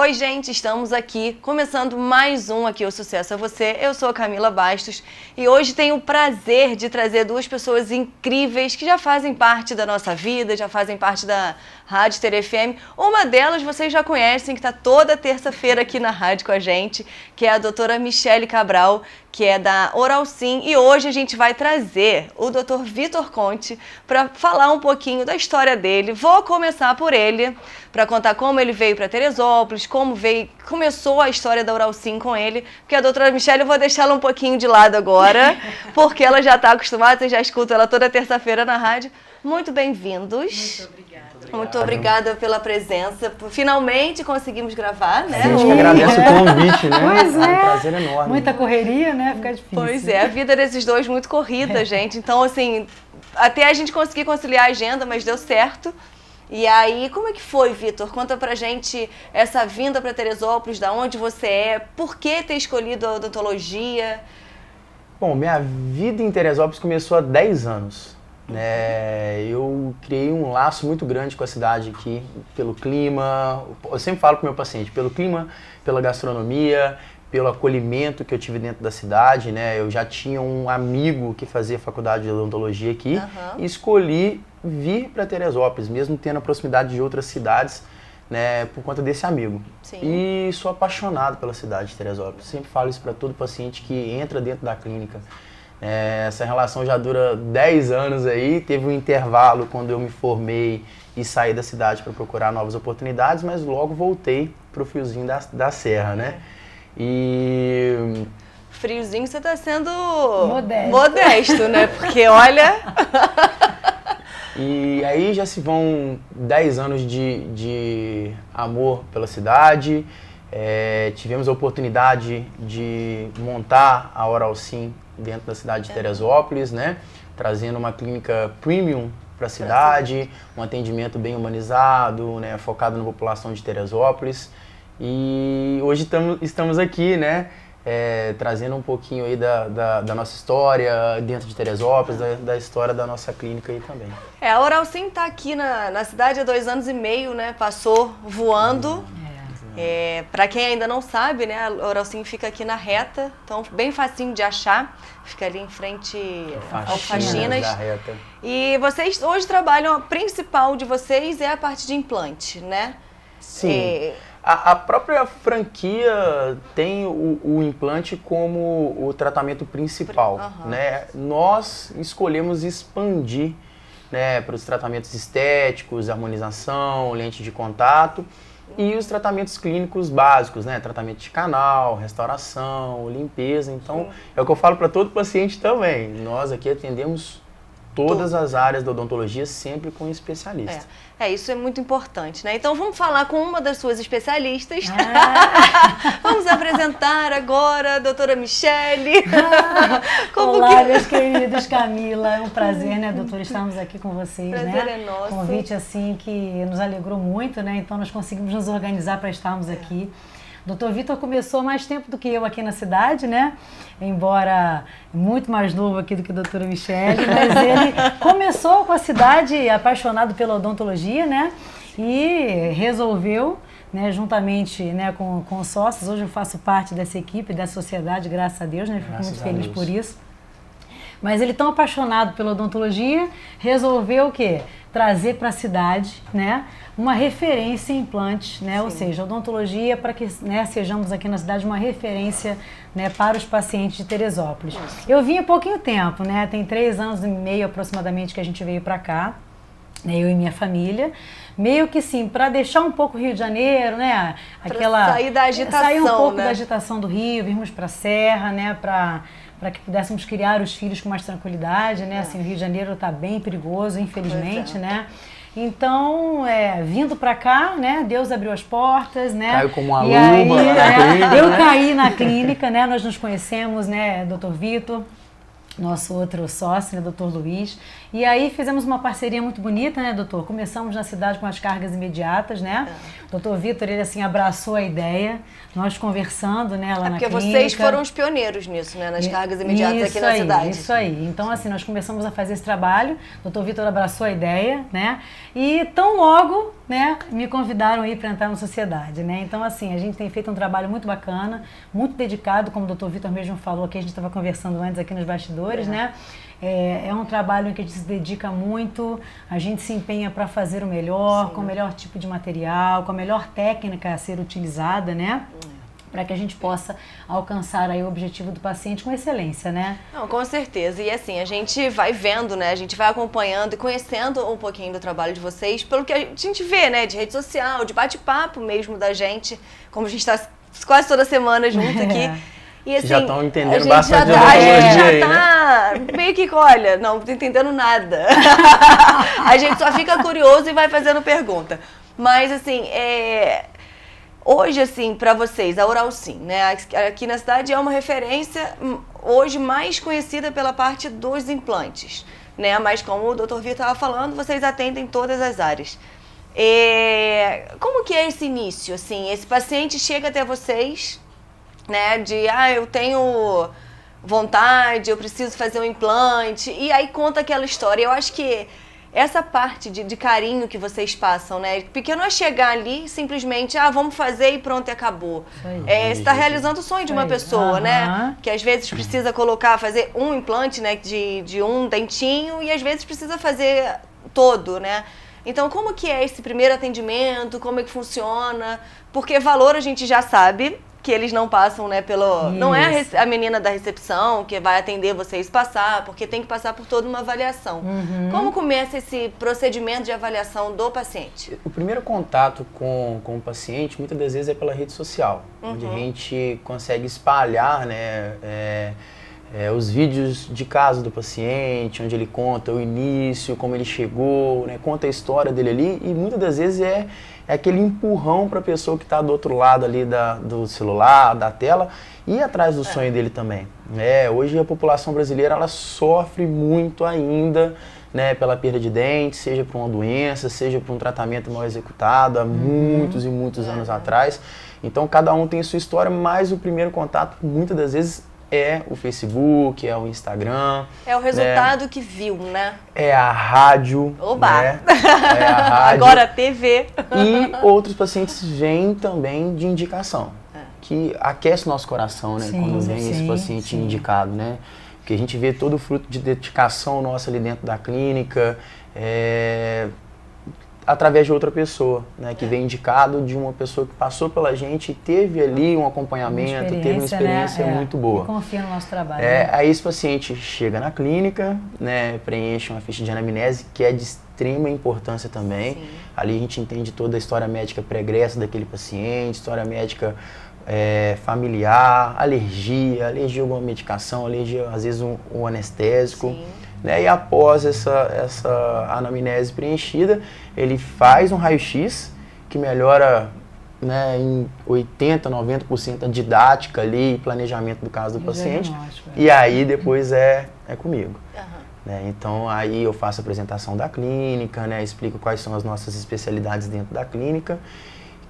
Oi, gente, estamos aqui, começando mais um aqui, O Sucesso é Você. Eu sou a Camila Bastos e hoje tenho o prazer de trazer duas pessoas incríveis que já fazem parte da nossa vida, já fazem parte da Rádio Ter FM. Uma delas vocês já conhecem, que está toda terça-feira aqui na rádio com a gente, que é a doutora Michele Cabral, que é da Oralsim, e hoje a gente vai trazer o Dr. Vitor Conte para falar um pouquinho da história dele. Vou começar por ele, para contar como ele veio para Teresópolis, começou a história da Oralsim com ele, porque a doutora Michele eu vou deixá-la um pouquinho de lado agora, porque ela já está acostumada, vocês já escutam ela toda terça-feira na rádio. Muito bem-vindos. Muito obrigada. Muito obrigada pela presença. Finalmente conseguimos gravar, né? A gente que agradece o convite, né? Pois é. Um prazer enorme. Muita correria, né? Fica difícil. Pois é, a vida desses dois muito corrida, gente. Então, assim, até a gente conseguir conciliar a agenda, mas deu certo. E aí, como é que foi, Vitor? Conta pra gente essa vinda para Teresópolis, da onde você é, por que ter escolhido a odontologia? Bom, minha vida em Teresópolis começou há 10 anos. Eu criei um laço muito grande com a cidade aqui, pelo clima. Eu sempre falo para o meu paciente, pelo clima, pela gastronomia, pelo acolhimento que eu tive dentro da cidade, né? Eu já tinha um amigo que fazia faculdade de odontologia aqui e escolhi vir para Teresópolis, mesmo tendo a proximidade de outras cidades, né, por conta desse amigo. Sim. E sou apaixonado pela cidade de Teresópolis. Sempre falo isso para todo paciente que entra dentro da clínica. Essa relação já dura 10 anos aí, teve um intervalo quando eu me formei e saí da cidade para procurar novas oportunidades, mas logo voltei para o friozinho da serra, né? E... Friozinho, você está sendo modesto, né? Porque olha... E aí já se vão 10 anos de amor pela cidade. Tivemos a oportunidade de montar a Oralsim dentro da cidade de Teresópolis, né? Trazendo uma clínica premium para a cidade, um atendimento bem humanizado, né? Focado na população de Teresópolis. E hoje estamos aqui, né? Trazendo um pouquinho aí da nossa história dentro de Teresópolis, da história da nossa clínica aí também. A Oralsim está aqui na cidade há 2 anos e meio, né? Passou voando. Para quem ainda não sabe, né, a Oralsim fica aqui na Reta, então bem facinho de achar, fica ali em frente ao Faxinas. Da Reta. E vocês hoje trabalham, a principal de vocês é a parte de implante, né? Sim. A própria franquia tem o implante como o tratamento principal, né? Nós escolhemos expandir, né, para os tratamentos estéticos, harmonização, lente de contato e os tratamentos clínicos básicos, né? Tratamento de canal, restauração, limpeza. Então, é o que eu falo para todo paciente também. Nós aqui atendemos todas as áreas da odontologia, sempre com um especialista. Isso é muito importante, né? Então vamos falar com uma das suas especialistas. Vamos apresentar agora a doutora Michele. Olá, meus queridos, Camila. É um prazer, né, doutora, estarmos aqui com vocês. Prazer é nosso. Convite, assim, que nos alegrou muito, né? Então nós conseguimos nos organizar para estarmos aqui. Dr. Vitor começou mais tempo do que eu aqui na cidade, né? Embora muito mais novo aqui do que a doutora Michele, mas ele começou com a cidade apaixonado pela odontologia, né? E resolveu, né, juntamente, né, com sócios, hoje eu faço parte dessa equipe, dessa sociedade, graças a Deus, né? Fico muito feliz por isso. Mas ele tão apaixonado pela odontologia, resolveu o quê? Trazer para a cidade, né, uma referência em implantes, né? Sim. Ou seja, odontologia para que, né, sejamos aqui na cidade uma referência, né, para os pacientes de Teresópolis. Eu vim há pouquinho tempo, né? Tem 3 anos e meio aproximadamente que a gente veio para cá, né, eu e minha família, meio que sim, para deixar um pouco o Rio de Janeiro, né? Sair da agitação, sair um pouco, né, da agitação do Rio, virmos para a Serra, né? Para que pudéssemos criar os filhos com mais tranquilidade, né? Assim, o Rio de Janeiro está bem perigoso, infelizmente, né? Então, vindo para cá, né? Deus abriu as portas, né? Caiu como uma e luva aí, na clínica, eu né? caí na clínica, né? Nós nos conhecemos, né? Dr. Vitor, nosso outro sócio, né, Dr. Luiz. E aí fizemos uma parceria muito bonita, né, doutor? Começamos na cidade com as cargas imediatas, né? Dr. Vitor, ele assim abraçou a ideia, nós conversando, né, lá na clínica. Porque vocês foram os pioneiros nisso, né, nas cargas imediatas aqui na cidade. Isso aí. Então, assim, nós começamos a fazer esse trabalho, Dr. Vitor abraçou a ideia, né? E tão logo né, me convidaram aí para entrar na sociedade, né? Então, assim, a gente tem feito um trabalho muito bacana, muito dedicado, como o Dr. Vitor mesmo falou, que a gente estava conversando antes aqui nos bastidores, né? É um trabalho em que a gente se dedica muito, a gente se empenha para fazer o melhor, com o melhor tipo de material, com a melhor técnica a ser utilizada, né? Para que a gente possa alcançar aí o objetivo do paciente com excelência, né? Não, com certeza. E assim, a gente vai vendo, né? A gente vai acompanhando e conhecendo um pouquinho do trabalho de vocês, pelo que a gente vê, né? De rede social, de bate-papo mesmo da gente, como a gente está quase toda semana junto aqui. E, assim, já estão entendendo A bastante gente já aí, tá meio que, olha, não tô entendendo nada. A gente só fica curioso e vai fazendo pergunta. Mas, assim, hoje, assim, para vocês, a Oralsim, né? Aqui na cidade é uma referência hoje mais conhecida pela parte dos implantes, né? Mas como o Dr. Vitor estava falando, vocês atendem todas as áreas. Como que é esse início, assim? Esse paciente chega até vocês, né? De, eu tenho vontade, eu preciso fazer um implante, e aí conta aquela história. Eu acho que essa parte de carinho que vocês passam, né? Porque não é chegar ali simplesmente, vamos fazer e pronto, e acabou. Você está realizando o sonho de uma pessoa, né? Que às vezes precisa fazer um implante, né? De um dentinho, e às vezes precisa fazer todo, né? Então, como que é esse primeiro atendimento? Como é que funciona? Porque valor a gente já sabe que eles não passam, né, pelo... Isso. Não é a menina da recepção que vai atender vocês passar, porque tem que passar por toda uma avaliação. Como começa esse procedimento de avaliação do paciente? O primeiro contato com o paciente, muitas das vezes, é pela rede social, onde a gente consegue espalhar, né, os vídeos de caso do paciente, onde ele conta o início, como ele chegou, né, conta a história dele ali, e muitas das vezes é aquele empurrão para a pessoa que está do outro lado ali do celular, da tela, e ir atrás do sonho dele também. Hoje a população brasileira ela sofre muito ainda, né, pela perda de dentes, seja por uma doença, seja por um tratamento mal executado há muitos e muitos anos atrás. Então cada um tem sua história, mas o primeiro contato muitas das vezes é o Facebook, é o Instagram. É o resultado que viu, né? É a rádio. Oba! Né? É a rádio. Agora a TV. E outros pacientes vêm também de indicação, que aquece o nosso coração, né? Quando vem esse paciente indicado, né? Porque a gente vê todo o fruto de dedicação nossa ali dentro da clínica, através de outra pessoa, né, que vem indicado de uma pessoa que passou pela gente e teve ali um acompanhamento, teve uma experiência muito boa. E confia no nosso trabalho. Aí esse paciente chega na clínica, né, preenche uma ficha de anamnese, que é de extrema importância também. Sim. Ali a gente entende toda a história médica pregressa daquele paciente, história médica familiar, alergia a alguma medicação, alergia às vezes um anestésico. Sim. Né, e após essa anamnese preenchida, ele faz um raio-x que melhora, né, em 80%, 90% a didática ali, planejamento do caso do paciente. E aí depois é comigo. Né, então aí eu faço a apresentação da clínica, né, explico quais são as nossas especialidades dentro da clínica,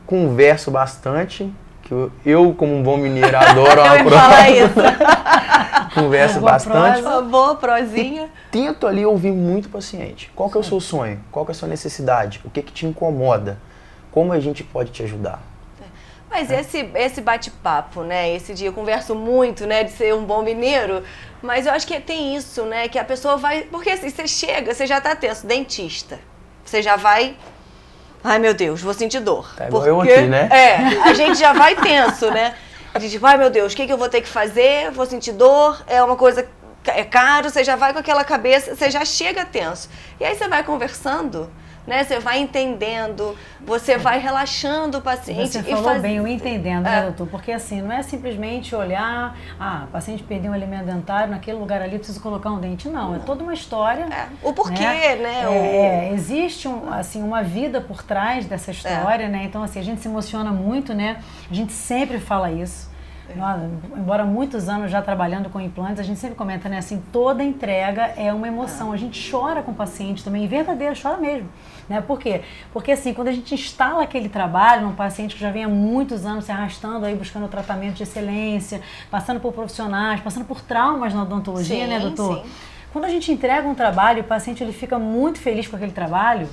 converso bastante, que eu como um bom mineiro adoro uma prosa. Converso bastante. Uma boa prosinha. Tento ali ouvir muito o paciente. Qual que é o seu sonho? Qual que é a sua necessidade? O que te incomoda? Como a gente pode te ajudar? Mas esse bate-papo, né? Esse dia eu converso muito, né? De ser um bom mineiro. Mas eu acho que tem isso, né? Que a pessoa vai... Porque assim, você chega, você já tá tenso. Dentista. Você já vai... Ai, meu Deus, vou sentir dor. Tá igual eu aqui, né? A gente já vai tenso, né? A gente, ai, meu Deus, o que eu vou ter que fazer? Vou sentir dor, é uma coisa... É caro, você já vai com aquela cabeça, você já chega tenso. E aí você vai conversando, né? Você vai entendendo, você vai relaxando o paciente. Você falou bem, o entendendo, né, doutor? Porque assim, não é simplesmente olhar, o paciente perdeu um elemento dentário, naquele lugar ali preciso colocar um dente. Não, é toda uma história. O porquê, né? Existe uma vida por trás dessa história, né? Então, assim, a gente se emociona muito, né? A gente sempre fala isso. Embora muitos anos já trabalhando com implantes, a gente sempre comenta, né, assim, toda entrega é uma emoção. A gente chora com o paciente também, verdadeiro, chora mesmo, né? Por quê? Porque assim, quando a gente instala aquele trabalho num paciente que já vem há muitos anos se arrastando aí, buscando tratamento de excelência, passando por profissionais, passando por traumas na odontologia, né, doutor? Sim. Quando a gente entrega um trabalho, o paciente ele fica muito feliz com aquele trabalho,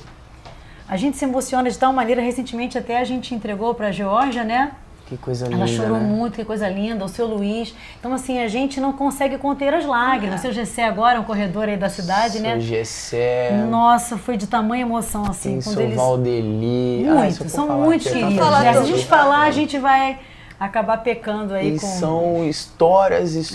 A gente se emociona de tal maneira, recentemente até a gente entregou para a Geórgia, né? Que coisa linda, ela chorou né? muito, que coisa linda, o seu Luiz. Então, assim, a gente não consegue conter as lágrimas. O seu Gessé agora, um corredor aí da cidade, né? O Gessé. Nossa, foi de tamanha emoção, assim. Tem quando seu eles... Muito, Muito, são muito queridos. Né? Se a gente falar, a gente vai acabar pecando aí e com... são histórias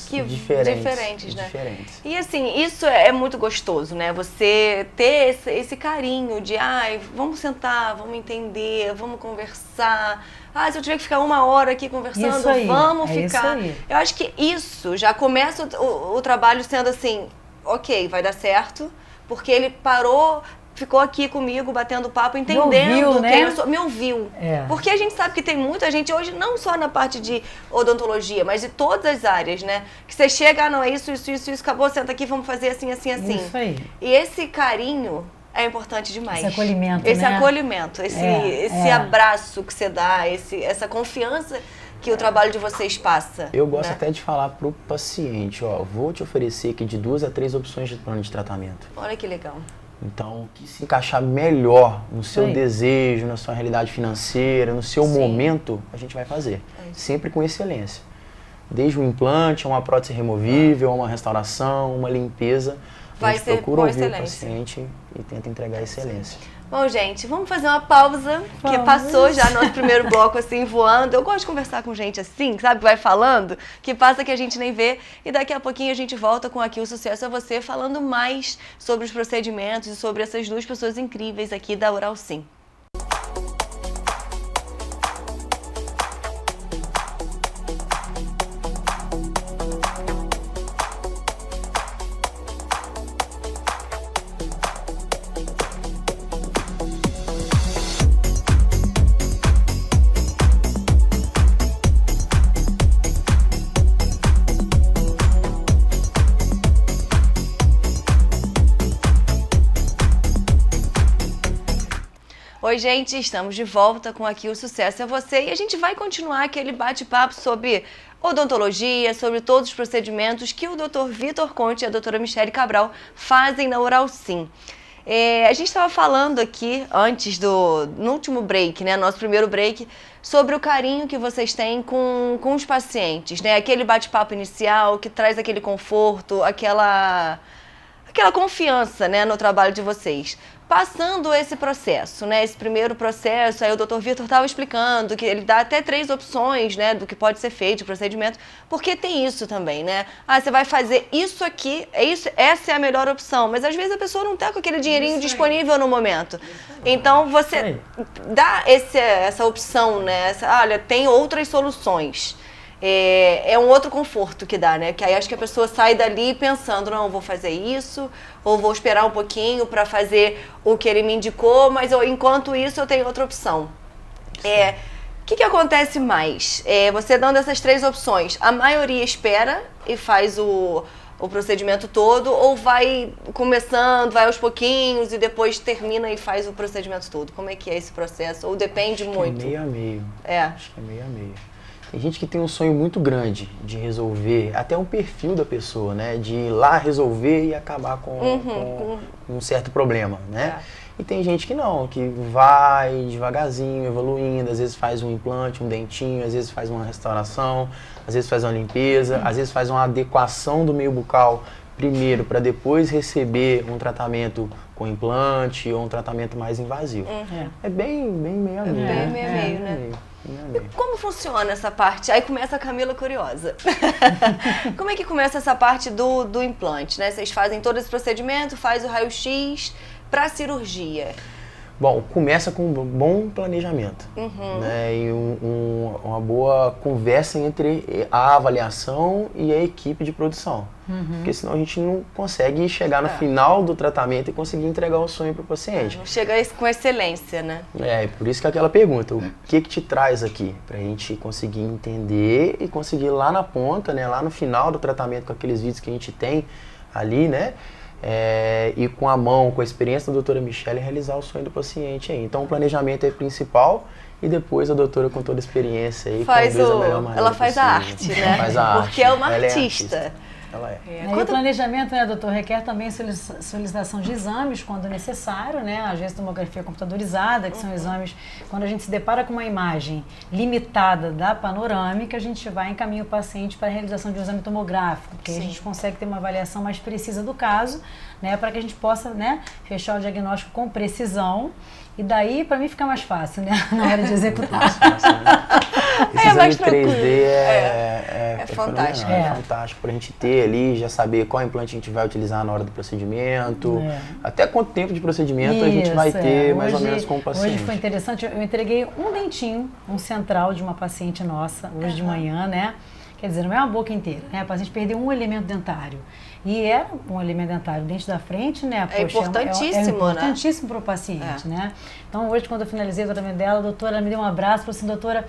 que diferentes, né? Diferentes. E assim, isso é muito gostoso, né? Você ter esse carinho de, ai, vamos sentar, vamos entender, vamos conversar. Ah, se eu tiver que ficar 1 hora aqui conversando, Isso aí, vamos é ficar. isso aí. Eu acho que isso já começa o trabalho sendo assim, ok, vai dar certo, porque ele parou, ficou aqui comigo, batendo papo, entendendo ouviu, né? quem eu sou, me ouviu. É. Porque a gente sabe que tem muita gente hoje, não só na parte de odontologia, mas de todas as áreas, né? Que você chega, não, é isso, acabou, senta aqui, vamos fazer assim. Isso aí. E esse carinho é importante demais. Esse acolhimento, Esse né? acolhimento, esse abraço que você dá, essa confiança que o trabalho de vocês passa. Eu gosto né? até de falar pro paciente, ó, vou te oferecer aqui de 2 a 3 opções de plano de tratamento. Olha que legal. Então, o que se encaixar melhor no seu Sim. desejo, na sua realidade financeira, no seu Sim. momento, a gente vai fazer. É isso. Sempre com excelência. Desde um implante, a uma prótese removível, a uma restauração, uma limpeza. A Vai gente ser procura com ouvir o excelência. paciente e tenta entregar excelência. Bom, gente, vamos fazer uma pausa, que passou já nosso primeiro bloco assim, voando. Eu gosto de conversar com gente assim, sabe, que vai falando, que passa que a gente nem vê. E daqui a pouquinho a gente volta com Aqui o Sucesso é Você, falando mais sobre os procedimentos e sobre essas 2 pessoas incríveis aqui da Oral Sim. Oi, gente, estamos de volta com Aqui o Sucesso é Você e a gente vai continuar aquele bate-papo sobre odontologia, sobre todos os procedimentos que o Dr. Vitor Conte e a doutora Michele Cabral fazem na Oral Sim. A gente estava falando aqui antes no último break, né, nosso primeiro break, sobre o carinho que vocês têm com os pacientes, né, aquele bate-papo inicial que traz aquele conforto, aquela confiança, né, no trabalho de vocês. Passando esse processo, né, esse primeiro processo, aí o Dr. Vitor estava explicando que ele dá até 3 opções, né, do que pode ser feito, de procedimento, porque tem isso também, né? Ah, você vai fazer isso aqui, essa é a melhor opção, mas às vezes a pessoa não está com aquele dinheirinho disponível no momento. Então você dá essa opção, né, olha, tem outras soluções. É um outro conforto que dá, né? Que aí acho que a pessoa sai dali pensando, não, vou fazer isso, ou vou esperar um pouquinho para fazer o que ele me indicou, mas enquanto isso eu tenho outra opção. O que acontece mais? Você dando essas 3 opções, a maioria espera e faz o procedimento todo, ou vai começando, vai aos pouquinhos e depois termina e faz o procedimento todo? Como é que é esse processo? Ou depende muito? É meio a meio. Acho que é meio a meio. Tem gente que tem um sonho muito grande de resolver, até um perfil da pessoa, né? De ir lá resolver e acabar com um certo problema, né? E tem gente que não, que vai devagarzinho, evoluindo, às vezes faz um implante, um dentinho, às vezes faz uma restauração, às vezes faz uma limpeza, às vezes faz uma adequação do meio bucal primeiro para depois receber um tratamento com implante ou um tratamento mais invasivo. É bem meio a meio. Bem meio a meio, né? E como funciona essa parte? Aí começa a Camila curiosa. Como é que começa essa parte do implante, né? Vocês fazem todo esse procedimento, faz o raio-x para cirurgia. Bom, começa com um bom planejamento, né? E uma boa conversa entre a avaliação e a equipe de produção. Porque senão a gente não consegue chegar no final do tratamento e conseguir entregar o sonho para o paciente. Não chega com excelência, né? Por isso que é aquela pergunta, o que te traz aqui? Para a gente conseguir entender e conseguir lá na ponta, né? Lá no final do tratamento, com aqueles vídeos que a gente tem ali, né? E com a mão, com a experiência da doutora Michele, realizar o sonho do paciente aí. Então o planejamento é principal e depois a doutora, com toda a experiência aí, conduz a melhor maneira ela faz possível. a arte, né? Faz a arte. Porque é uma Ela artista. ela é. E o planejamento, né, doutor, requer também solicitação de exames quando necessário, né? Às vezes tomografia computadorizada, que são exames, quando a gente se depara com uma imagem limitada da panorâmica, a gente vai encaminhar o paciente para a realização de um exame tomográfico, porque aí a gente consegue ter uma avaliação mais precisa do caso, né, para que a gente possa, né, fechar o diagnóstico com precisão. E daí, para mim, fica mais fácil, né? Na hora de executar. Esse exame mais 3D é fantástico. É fantástico pra gente ter ali, já saber qual implante a gente vai utilizar na hora do procedimento. Até quanto tempo de procedimento a gente vai ter, mais ou menos, com o paciente. Hoje foi interessante, eu entreguei um dentinho, um central de uma paciente nossa, hoje de manhã, né? Quer dizer, não é uma boca inteira, né? A paciente perdeu um elemento dentário. E era um elemento dentário, o dente da frente, né? É importantíssimo, é importantíssimo para o paciente, né? Então, hoje, quando eu finalizei o tratamento dela, a doutora ela me deu um abraço, falou assim, doutora,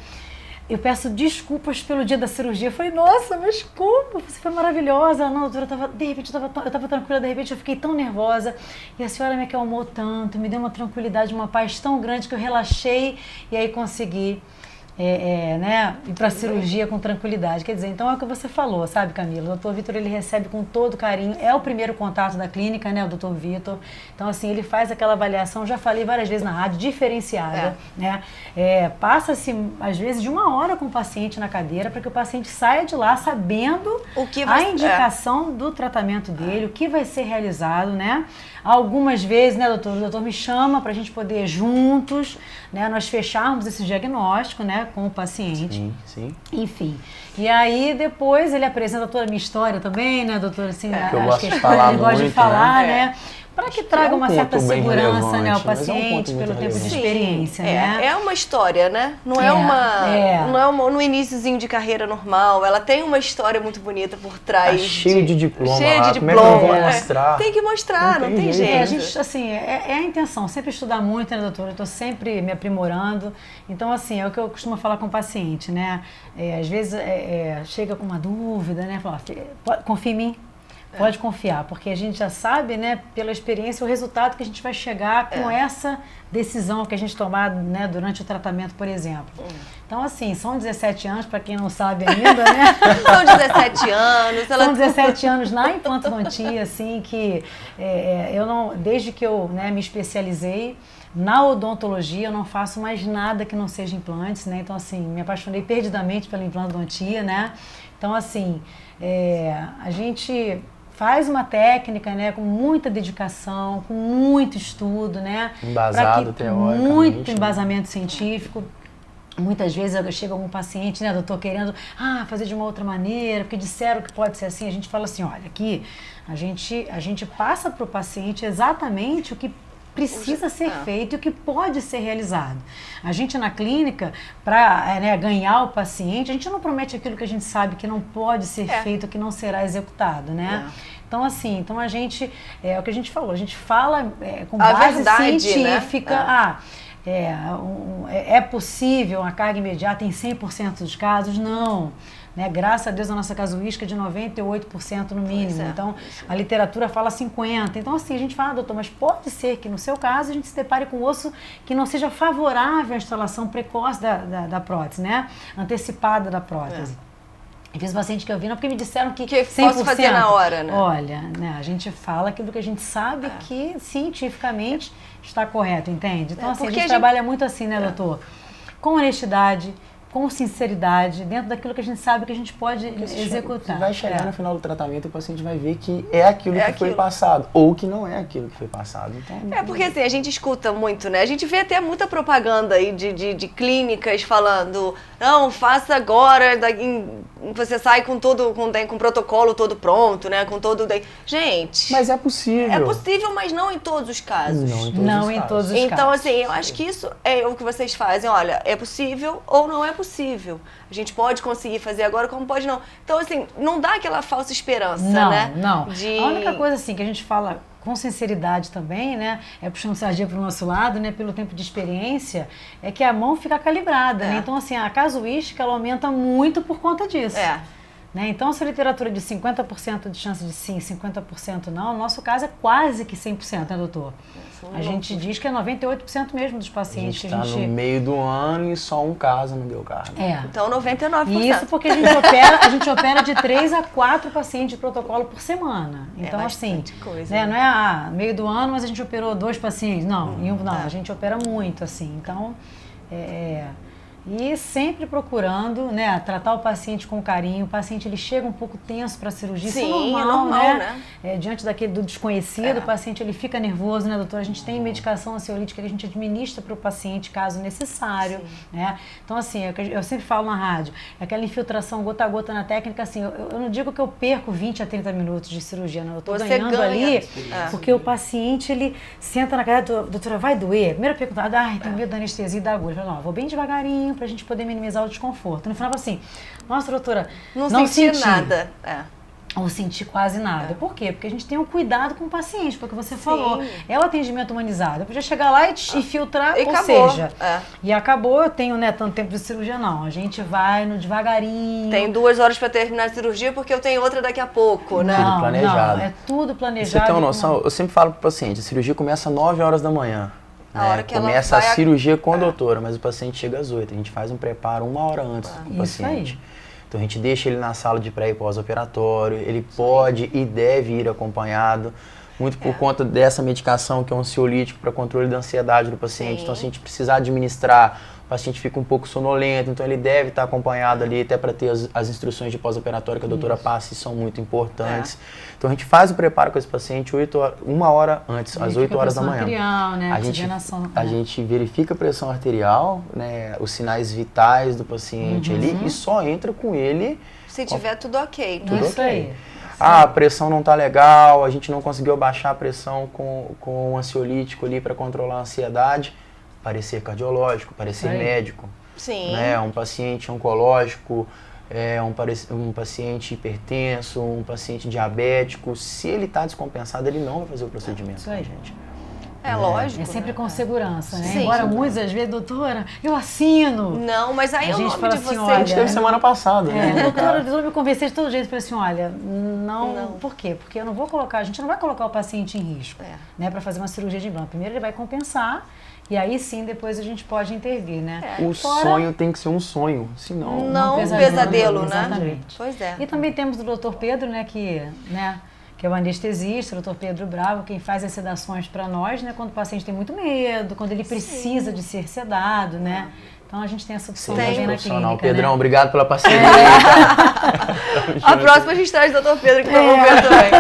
eu peço desculpas pelo dia da cirurgia. Eu falei, nossa, mas como? Você foi maravilhosa. Ela, não, doutora, de repente eu estava tranquila, de repente eu fiquei tão nervosa. E a senhora me acalmou tanto, me deu uma tranquilidade, uma paz tão grande que eu relaxei e aí consegui né, ir para a cirurgia com tranquilidade. Quer dizer, então é o que você falou, sabe, Camila? O doutor Vitor, ele recebe com todo carinho, é o primeiro contato da clínica, né, o doutor Vitor. Então, assim, ele faz aquela avaliação, já falei várias vezes na rádio, diferenciada, né? Passa-se, às vezes, de 1 hora com o paciente na cadeira para que o paciente saia de lá sabendo a indicação do tratamento dele, o que vai ser realizado, né? Algumas vezes, né, doutor, o doutor me chama para a gente poder juntos, né, nós fecharmos esse diagnóstico, né, com o paciente. Sim, sim. Enfim. E aí depois ele apresenta toda a minha história também, né, doutor? Assim, que eu gosto de falar muito, gosta de falar, né? Para que traga uma certa segurança, né, ao paciente pelo tempo de experiência, né? É uma história, né? Não é no iniciozinho de carreira normal. Ela tem uma história muito bonita por trás. Cheio de diploma. Cheio de diploma. Como é que eu vou mostrar? Tem que mostrar, não tem jeito. A gente, assim, é a intenção, sempre estudar muito, né, doutora? Eu estou sempre me aprimorando. Então, assim, é o que eu costumo falar com o paciente, né? Às vezes chega com uma dúvida, né? Fala, confia em mim. Pode confiar, porque a gente já sabe, né, pela experiência, o resultado que a gente vai chegar com essa decisão que a gente tomar, né, durante o tratamento, por exemplo. Então, assim, são 17 anos, para quem não sabe ainda, né? São 17 anos. São 17 anos na implantodontia, assim, que eu não, desde que eu, né, me especializei na odontologia, eu não faço mais nada que não seja implantes, né? Então, assim, me apaixonei perdidamente pela implantodontia, né? Então, assim, a gente faz uma técnica, né, com muita dedicação, com muito estudo, né? Embasado, teoricamente. Muito embasamento científico. Muitas vezes chega algum paciente, né, doutor, querendo fazer de uma outra maneira, porque disseram que pode ser assim. A gente fala assim, olha, aqui a gente passa para o paciente exatamente o que precisa ser feito e o que pode ser realizado. A gente na clínica, para ganhar o paciente, a gente não promete aquilo que a gente sabe que não pode ser feito, que não será executado, né? Então, assim, a gente, é o que a gente falou, a gente fala com base científica, né? É possível uma carga imediata em 100% dos casos? Não. Né? Graças a Deus a nossa casuística é de 98% no mínimo, então a literatura fala 50%. Então assim, a gente fala, doutor, mas pode ser que no seu caso a gente se depare com osso que não seja favorável à instalação precoce da prótese, né? Antecipada da prótese. Fiz paciente que eu vi, não porque me disseram que 100%. Posso fazer na hora, né? Olha, né, a gente fala aquilo que a gente sabe que cientificamente está correto, entende? Então assim, a gente trabalha muito assim, né, doutor? Com honestidade, com sinceridade, dentro daquilo que a gente sabe que a gente pode executar. Vai chegar no final do tratamento e o paciente vai ver que é aquilo que foi passado, ou que não é aquilo que foi passado. Então, porque assim, a gente escuta muito, né? A gente vê até muita propaganda aí de clínicas falando, não, faça agora, você sai com o protocolo todo pronto, né? Com todo... Gente... Mas é possível. É possível, mas não em todos os casos. Não em todos os casos. Então, assim, eu acho que isso é o que vocês fazem. Olha, é possível ou não é possível. A gente pode conseguir fazer agora, como pode não. Então, assim, não dá aquela falsa esperança, né? Não. A única coisa, assim, que a gente fala com sinceridade também, né? Puxando sardinha para o nosso lado, né? Pelo tempo de experiência, é que a mão fica calibrada, né? Então, assim, a casuística, ela aumenta muito por conta disso. Né? Então, essa literatura de 50% de chance de sim, 50% não, no nosso caso é quase que 100%, né, doutor? A gente diz que é 98% mesmo dos pacientes A gente está no meio do ano e só um caso não deu carne. Então, 99%. Isso porque a gente opera de 3 a 4 pacientes de protocolo por semana. Então, assim, coisa, né? Não é meio do ano, mas a gente operou 2 pacientes. Não, a gente opera muito, assim. Então, e sempre procurando, né, tratar o paciente com carinho. O paciente ele chega um pouco tenso para a cirurgia, sim, isso é normal, né? Diante do desconhecido, o paciente ele fica nervoso, né, doutor? A gente tem medicação ansiolítica que a gente administra para o paciente caso necessário, né? Então, assim, eu sempre falo na rádio, aquela infiltração gota a gota na técnica, assim, eu não digo que eu perco 20 a 30 minutos de cirurgia, não. Eu estou ganhando ali, porque o paciente, ele senta na cadeira, doutora, vai doer? Primeira pergunta, tenho medo da anestesia e da agulha. Eu falo, não, vou bem devagarinho, pra gente poder minimizar o desconforto. No final, assim, nossa, doutora, não senti nada. Não senti quase nada. Por quê? Porque a gente tem um cuidado com o paciente, porque você falou. É o atendimento humanizado. Eu podia chegar lá e filtrar, ou acabou. Seja, e acabou, eu tenho, né, tanto tempo de cirurgia, não. A gente vai no devagarinho. Tem 2 horas para terminar a cirurgia, porque eu tenho outra daqui a pouco, né? Tudo planejado. Não, é tudo planejado. Você tem uma noção? Eu sempre falo pro paciente, a cirurgia começa às 9 horas da manhã. A hora que começa ela vai a cirurgia com a doutora, mas o paciente chega às 8. A gente faz um preparo 1 hora antes do paciente. Aí. Então a gente deixa ele na sala de pré e pós-operatório, ele pode e deve ir acompanhado, muito por conta dessa medicação que é um ansiolítico para controle da ansiedade do paciente. Então se a gente precisar administrar, o paciente fica um pouco sonolento, então ele deve estar acompanhado ali até para ter as instruções de pós-operatório que a doutora passa e são muito importantes. Então a gente faz o preparo com esse paciente 1 hora antes, às 8 horas da manhã. Arterial, né? A gente verifica a pressão arterial, né, os sinais vitais do paciente ali e só entra com ele se tiver tudo ok. Tudo ok. A pressão não tá legal, a gente não conseguiu abaixar a pressão com um ansiolítico ali para controlar a ansiedade. Parecer cardiológico, parecer médico. Sim. Né, um paciente oncológico, um paciente hipertenso, um paciente diabético. Se ele está descompensado, ele não vai fazer o procedimento com a gente. Lógico. É sempre com segurança, né? Sim. Embora muitas às vezes, doutora, eu assino. Não, mas aí a o gente nome fala de assim, vocês... olha, A gente teve semana passada, né? Doutora, eu me conversei de todo jeito, falei assim, olha, não. Por quê? Porque eu não vou colocar, a gente não vai colocar o paciente em risco, né, para fazer uma cirurgia de implante. Primeiro ele vai compensar, e aí sim, depois a gente pode intervir, né? O sonho tem que ser um sonho, senão... Não um pesadelo, né? Exatamente. Pois é. E também temos o doutor Pedro, né, que é o anestesista, o doutor Pedro Bravo, quem faz as sedações para nós, né, quando o paciente tem muito medo, quando ele precisa de ser sedado, né? Então a gente tem essa opção também na clínica, Pedrão, né? obrigado pela parceria. A próxima a gente traz o doutor Pedro, que vamos ver também.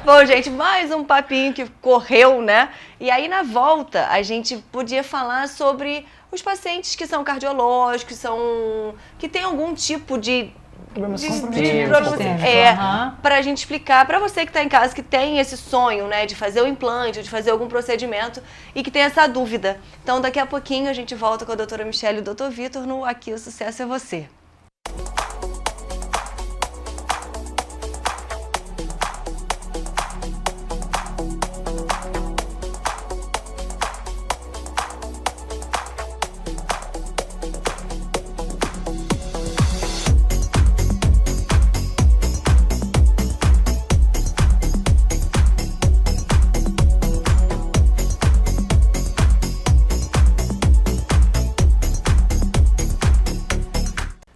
Bom, gente, mais um papinho que correu, né? E aí na volta a gente podia falar sobre os pacientes que são cardiológicos, que tem algum tipo de para a gente explicar para você que está em casa, que tem esse sonho, né, de fazer o implante, de fazer algum procedimento e que tem essa dúvida. Então, daqui a pouquinho a gente volta com a doutora Michelle e o doutor Vitor no Aqui o Sucesso é Você.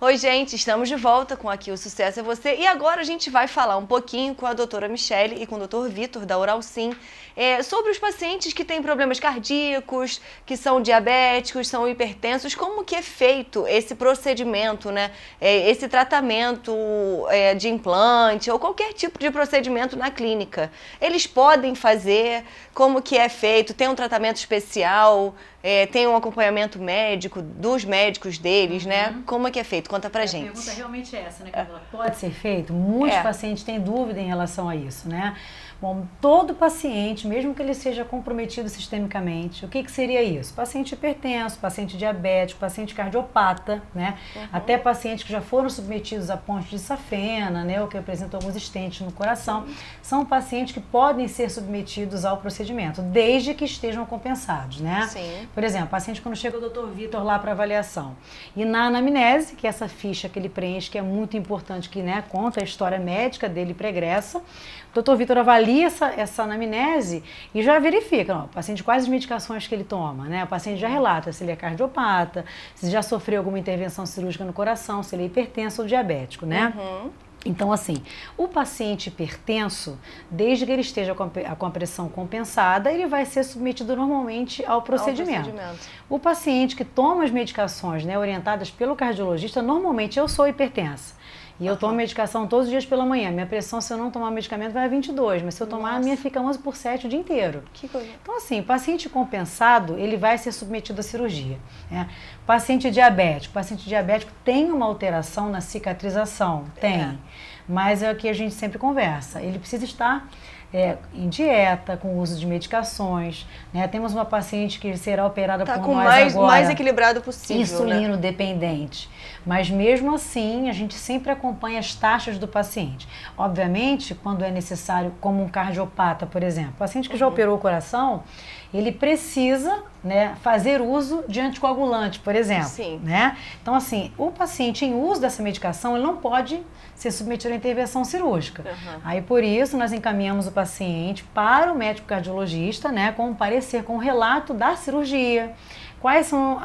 Oi, gente, estamos de volta com Aqui o Sucesso é Você e agora a gente vai falar um pouquinho com a doutora Michelle e com o doutor Vitor da Oralsim sobre os pacientes que têm problemas cardíacos, que são diabéticos, são hipertensos, como que é feito esse procedimento, né? Esse tratamento de implante ou qualquer tipo de procedimento na clínica. Eles podem fazer, como que é feito, tem um tratamento especial, tem um acompanhamento médico dos médicos deles, né? Como é que é feito? Conta pra gente. A pergunta realmente é essa, né, Camila? Pode ser feito? Muitos pacientes têm dúvida em relação a isso, né? Bom, todo paciente, mesmo que ele seja comprometido sistemicamente, o que seria isso? Paciente hipertenso, paciente diabético, paciente cardiopata, né? Até pacientes que já foram submetidos a ponte de safena, né? Ou que apresentam alguns estentes no coração, são pacientes que podem ser submetidos ao procedimento, desde que estejam compensados, né? Sim. Por exemplo, paciente quando chega o Dr. Vitor lá para avaliação, e na anamnese, que é essa ficha que ele preenche, que é muito importante, que, né, conta a história médica dele pregressa, o Dr. Vitor avalia essa anamnese e já verifica, ó, o paciente, quais as medicações que ele toma, né? O paciente já relata se ele é cardiopata, se já sofreu alguma intervenção cirúrgica no coração, se ele é hipertenso ou diabético, né? Então, assim, o paciente hipertenso, desde que ele esteja com a pressão compensada, ele vai ser submetido normalmente ao procedimento. O paciente que toma as medicações, né, orientadas pelo cardiologista, normalmente eu sou hipertensa. E eu tomo medicação todos os dias pela manhã. Minha pressão, se eu não tomar medicamento, vai a 22. Mas se eu tomar, a minha fica 11/7 o dia inteiro. Que coisa. Então, assim, o paciente compensado, ele vai ser submetido à cirurgia, né? Paciente diabético tem uma alteração na cicatrização? Tem. Mas é o que a gente sempre conversa. Ele precisa estar em dieta, com uso de medicações, né? Temos uma paciente que será operada por nós agora, mais equilibrado possível, insulino dependente. Mas mesmo assim, a gente sempre acompanha as taxas do paciente. Obviamente, quando é necessário, como um cardiopata, por exemplo, o paciente que já operou o coração, ele precisa, né, fazer uso de anticoagulante, por exemplo. Sim. Né? Então, assim, o paciente em uso dessa medicação, ele não pode ser submetido à intervenção cirúrgica. Aí, por isso, nós encaminhamos o paciente para o médico cardiologista, né, com um parecer, com um relato da cirurgia. Quais são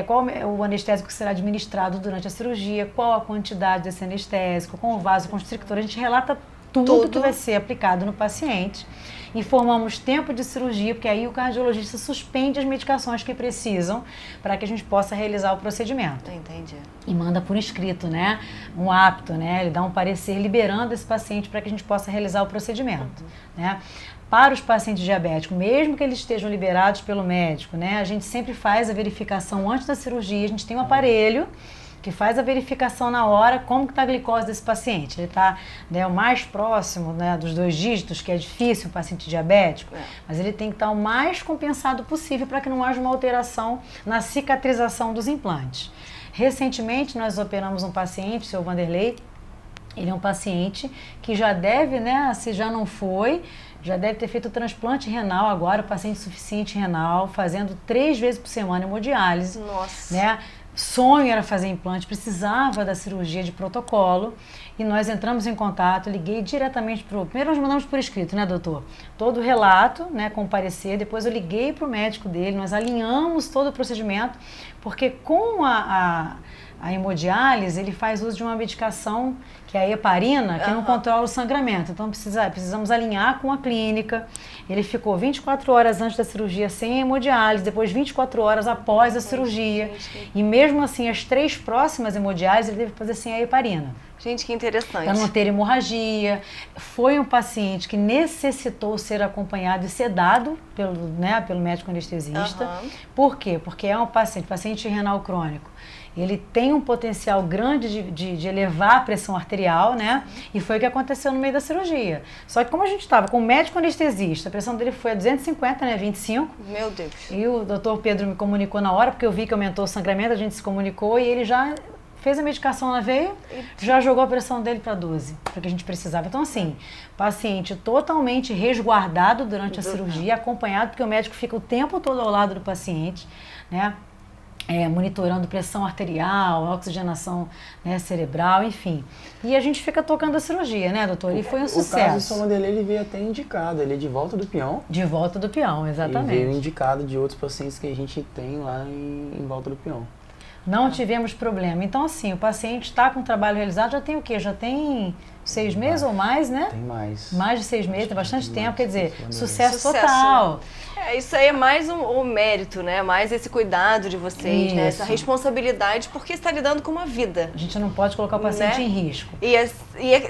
qual o anestésico que será administrado durante a cirurgia, qual a quantidade desse anestésico, com o vasoconstrictor. A gente relata tudo que vai ser aplicado no paciente. Informamos tempo de cirurgia, porque aí o cardiologista suspende as medicações que precisam para que a gente possa realizar o procedimento. Entendi. E manda por escrito, né? Um apto, né? Ele dá um parecer liberando esse paciente para que a gente possa realizar o procedimento, né? Para os pacientes diabéticos, mesmo que eles estejam liberados pelo médico, né? A gente sempre faz a verificação antes da cirurgia, a gente tem um aparelho que faz a verificação na hora, como que está a glicose desse paciente. Ele está, né, o mais próximo, né, dos 2 dígitos, que é difícil, o paciente diabético, mas ele tem que estar o mais compensado possível para que não haja uma alteração na cicatrização dos implantes. Recentemente, nós operamos um paciente, o seu Vanderlei. Ele é um paciente que já deve, né, se já não foi, já deve ter feito o transplante renal agora, o paciente insuficiente renal, fazendo 3 vezes por semana hemodiálise. Nossa. Né? Sonho era fazer implante, precisava da cirurgia de protocolo e nós entramos em contato, liguei diretamente primeiro nós mandamos por escrito, né, doutor? Todo o relato, né, com o parecer, depois eu liguei para o médico dele, nós alinhamos todo o procedimento, porque com a hemodiálise, ele faz uso de uma medicação que é a heparina, que não controla o sangramento. Então, precisamos alinhar com a clínica. Ele ficou 24 horas antes da cirurgia sem hemodiálise, depois 24 horas após a cirurgia. E mesmo assim, as 3 próximas hemodiálises, ele teve que fazer sem a heparina. Gente, que interessante. Para não ter hemorragia. Foi um paciente que necessitou ser acompanhado e sedado pelo médico anestesista. Por quê? Porque é um paciente renal crônico. Ele tem um potencial grande de elevar a pressão arterial, né? E foi o que aconteceu no meio da cirurgia. Só que como a gente estava com o médico anestesista, a pressão dele foi a 250, né? 25. Meu Deus. E o doutor Pedro me comunicou na hora, porque eu vi que aumentou o sangramento, a gente se comunicou e ele já fez a medicação na veia, já jogou a pressão dele para 12, porque a gente precisava. Então, assim, paciente totalmente resguardado durante a cirurgia, acompanhado, porque o médico fica o tempo todo ao lado do paciente, né? Monitorando pressão arterial, oxigenação, né, cerebral, enfim. E a gente fica tocando a cirurgia, né, doutor? E foi um sucesso. O caso do São Vanderlei, ele veio até indicado, ele é de Volta do Peão. De Volta do Peão, exatamente. E veio indicado de outros pacientes que a gente tem lá em Volta do Peão. Não tivemos problema. Então, assim, o paciente está com o trabalho realizado, já tem o quê? Já tem 6 meses ou mais, né? Tem mais. Mais de 6 meses, tem bastante tempo, quer dizer, sucesso Sucesso, total. né? Isso aí é mais o mérito, né? Mais esse cuidado de vocês, né? Essa Isso. responsabilidade, porque você está lidando com uma vida. A gente não pode colocar o paciente Né? em risco.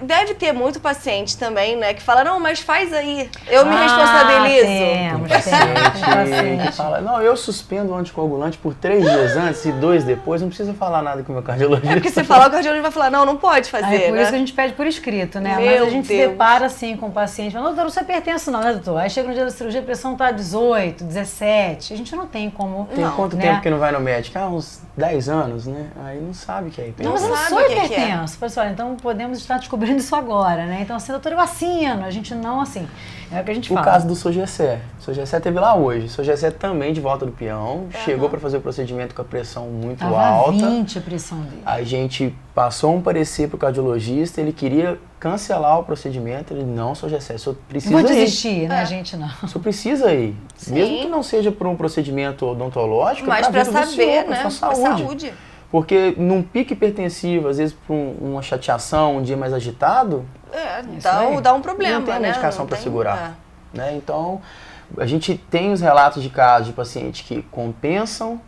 Deve ter muito paciente também, né? Que fala, não, mas faz aí, eu me responsabilizo. Temos, Paciente que fala, não, eu suspendo o anticoagulante por 3 dias antes e 2 depois, não precisa falar nada com o meu cardiologista. É porque se falar, o cardiologista vai falar, não pode fazer, Aí, por né? isso que a gente pede por escrito, né? Meu Mas a gente se Deus. depara assim com o paciente, fala, doutor, não sou hipertenso não, né, doutor? Aí chega no dia da cirurgia, a pressão tá 18, 17, a gente não tem como... Tem quanto né? tempo que não vai no médico? Uns 10 anos, né? Aí não sabe que é Não, mas hipertenso. eu não sabe sou o que que é. hipertenso. Falei assim, olha, então podemos estar descobrindo isso agora, né? Então, assim, doutor, eu assino. A gente não, assim, é o que a gente O fala. caso do Sogessé. O Sogessé teve lá hoje. O Sogessé também de volta do peão. Chegou para fazer o procedimento com a pressão muito Tava alta. 20 a pressão dele. A gente passou um parecer pro cardiologista, ele queria cancelar o procedimento, ele não, Sogessé, o senhor precisa Vou ir. desistir, né, gente? Não. O senhor precisa ir. Sim. Mesmo que não seja por um procedimento odontológico, Mas é pra pra vida do saber, senhor, né? pra sua Pra saúde. saúde. Porque num pique hipertensivo, às vezes por uma chateação, um dia mais agitado, aí. Dá um problema, não tem a né? medicação Não para tem- segurar. Né? Então, a gente tem os relatos de casos de pacientes que compensam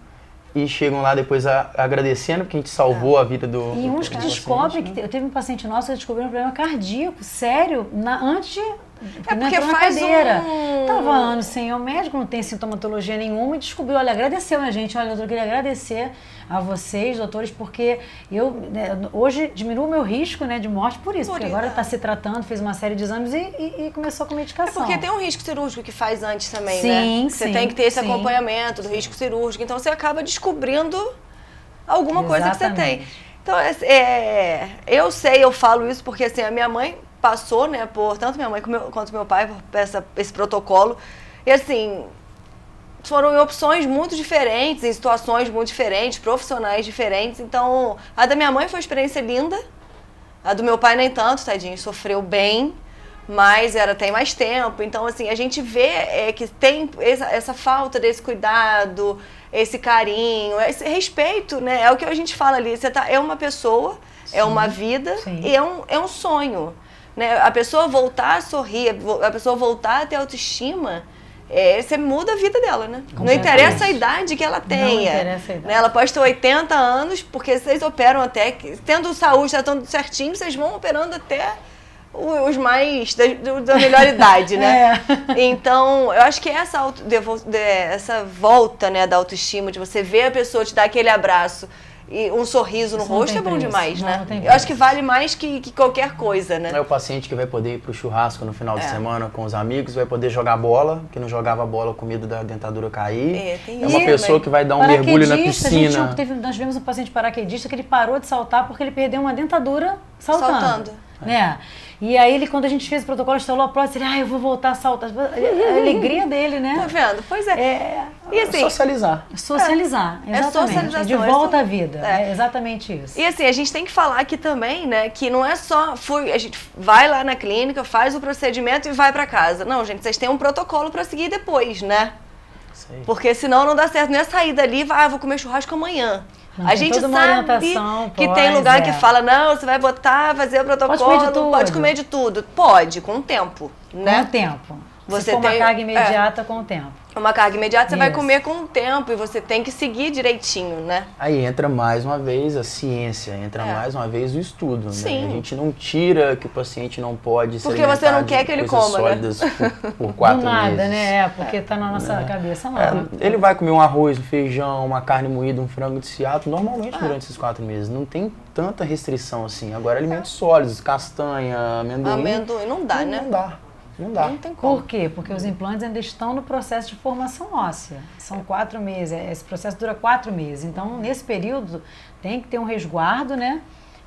e chegam lá depois agradecendo porque a gente salvou a vida do E uns que do descobrem paciente, que... Eu teve um paciente nosso que descobriu um problema cardíaco, sério, antes de... não porque entrou na faz cadeira. um- Tava anos sem ir ao médico, não tem sintomatologia nenhuma e descobriu, olha, agradeceu, né, gente? Olha, doutor, eu queria agradecer a vocês, doutores, porque eu, né, hoje diminuo o meu risco, né, de morte por isso, porque agora está se tratando, fez uma série de exames e começou com medicação. Porque tem um risco cirúrgico que faz antes também, Sim, né? Você sim, tem que ter esse sim. acompanhamento do risco cirúrgico, então você acaba descobrindo alguma coisa que você tem. Exatamente. Então, eu falo isso porque assim, a minha mãe passou, né, por tanto minha mãe quanto meu pai, por esse protocolo. E assim, foram em opções muito diferentes, em situações muito diferentes, profissionais diferentes. Então, a da minha mãe foi uma experiência linda, a do meu pai nem tanto, tadinho, sofreu bem, mas tem mais tempo. Então, assim, a gente vê que tem essa falta desse cuidado, esse carinho, esse respeito, né? É o que a gente fala ali, é uma pessoa, é uma vida sim. e é um sonho. Né? A pessoa voltar a sorrir, a pessoa voltar a ter autoestima, você muda a vida dela, né? Não interessa a idade que ela tenha. Não interessa a idade. Né? Ela pode ter 80 anos, porque vocês operam até, tendo saúde, tá tudo certinho, vocês vão operando até os mais da melhor idade, né? Então, eu acho que essa volta, né, da autoestima, de você ver a pessoa te dar aquele abraço e um sorriso no Isso não rosto tem é bom preço. demais, Não, né? não tem Eu acho que preço. vale mais que qualquer coisa, né? É o paciente que vai poder ir pro churrasco no final de semana com os amigos, vai poder jogar bola, que não jogava bola com medo da dentadura cair. Tem É isso uma pessoa também. que vai dar um mergulho na Paraquedista, piscina. Nós tivemos um paciente paraquedista que ele parou de saltar porque ele perdeu uma dentadura saltando. Né? E aí, quando a gente fez o protocolo, instalou a prótese, ele, eu vou voltar a saltar. A alegria dele, né? Tá vendo? Pois é. E assim, Socializar. Socializar, exatamente. socialização, De volta à vida. É exatamente isso. E assim, a gente tem que falar aqui também, né, que não é só a gente vai lá na clínica, faz o procedimento e vai pra casa. Não, gente, vocês têm um protocolo pra seguir depois, né? Sei. Porque senão não dá certo. Não é sair dali e vou comer churrasco amanhã. Não, a tem gente toda uma sabe orientação que tem pós, lugar que fala, não, você vai fazer o protocolo, Pode comer de tudo. Pode, com o tempo, né? Com o tempo. Você Se for uma tem- carga imediata, com o tempo. Uma carga imediata, você vai Isso. comer com o tempo e você tem que seguir direitinho, né? Aí entra mais uma vez a ciência, entra mais uma vez o estudo. Sim. Né? A gente não tira que o paciente não pode se Porque você não alimentar quer de que ele coisas coma, né? sólidas por 4 Do nada, meses. né? Porque tá na nossa cabeça, não. Ele vai comer um arroz, um feijão, uma carne moída, um frango desfiado normalmente durante esses 4 meses. Não tem tanta restrição assim. Agora, alimentos sólidos, castanha, amendoim. Amendoim não dá, né? Não dá. Não dá. Não tem como. Por quê? Porque os implantes ainda estão no processo de formação óssea. São 4 meses. Esse processo dura 4 meses. Então, nesse período, tem que ter um resguardo, né?